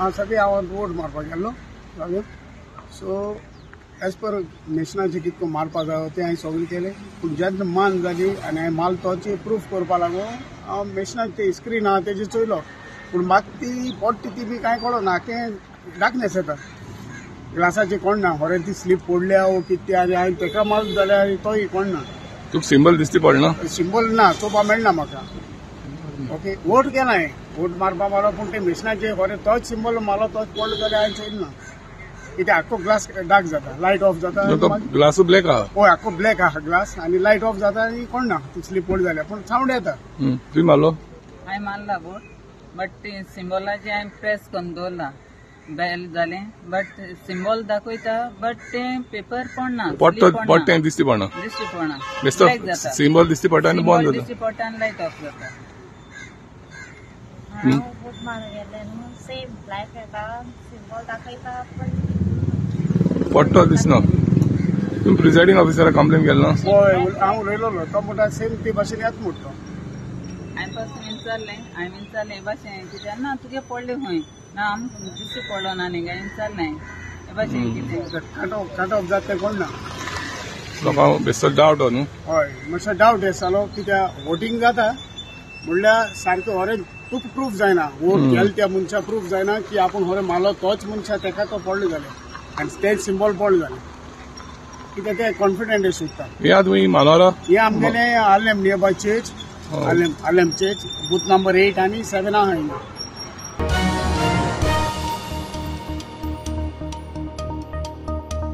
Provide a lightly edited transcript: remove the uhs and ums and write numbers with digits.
हां सगळे हांव वोट मारपाक गेल्लो लागून सो एज पर नेशनाचे कितको मारपा जाय तें हांवें सगळें केलें पूण जेन्ना मान जाली आनी हांवें माल तोची प्रूफ करपा लागून हांव नेशनाची स्क्रीन आहा तेजेर चोयलो पूण म्हाका ती पडटी ती बी कांय कळना की डार्कनेस येता ग्लासाची कोणना खरें ती स्लीप पडल्या वो कितें आनी हांवें ताका मारलो जाल्यार तोय कोणना तुका सिंबल दिसती पडना सिंबल ना चोवपा मेळना म्हाका ओके वोट केला हांवें वोट मारपा मारो पूण ते मिशनाचे खरें तोच सिंबल मारलो तोच पडलो जाल्यार हांवें चोयलो ना कित्याक आख्खो ग्लास डार्क जाता लायट ऑफ जाता ग्लास ब्लॅक आहा हय आख्खो ब्लॅक आहा ग्लास आनी लायट ऑफ जाता आनी कोणना ती स्लीप पडली जाल्यार पूण सावंड येता तुवें मारलो हांवें मारला वोट बट ती सिंबलाची हांवें प्रेस करून दवरला बेल जालें बट सिंबल दाखयता बट तें पेपर पडना पडटा दिसती पडना दिश्टी पडना बेश्टो सिंबल दिसती पडटा आनी बंद जाता दिश्टी पडटा आनी लायट ऑफ जाता हांव वोट मारूंक गेलें न्हू सेम लायट येता सिंबल दाखयता पण पडटो दिसना तुमी प्रिसायडींग ऑफिसराक कंप्लेन केल ना हय हांव उलयलोलो तो म्हणटा सेम ते भाशेन येता म्हणटा हांवें पासून विचारलें हे भाशेन कित्याक ना तुगे पडले खंय ना आमकां दिश्टी पडलो ना न्ही काय विचारलें हे भाशेन कितें कट ऑफ जाता तें कोणना लोकांक बेश्टो डावट न्हू हय मातसो डावट येस जालो कित्याक वोटींग जाता म्हणल्यार सारकें खरें तुका प्रूफ जायना वोट गेले त्या मनशा प्रूफ जायना की आपूण खरें मारलो तोच मनशा ताका तो पडलो जाल्यार आनी तेच सिंबल पडलो जाल्यार कित्याक ते कॉन्फिडंट दिसता या तुमी मानवारा हे आमगेलें Alem nearby church Alem church booth number 8 आनी 7 आहा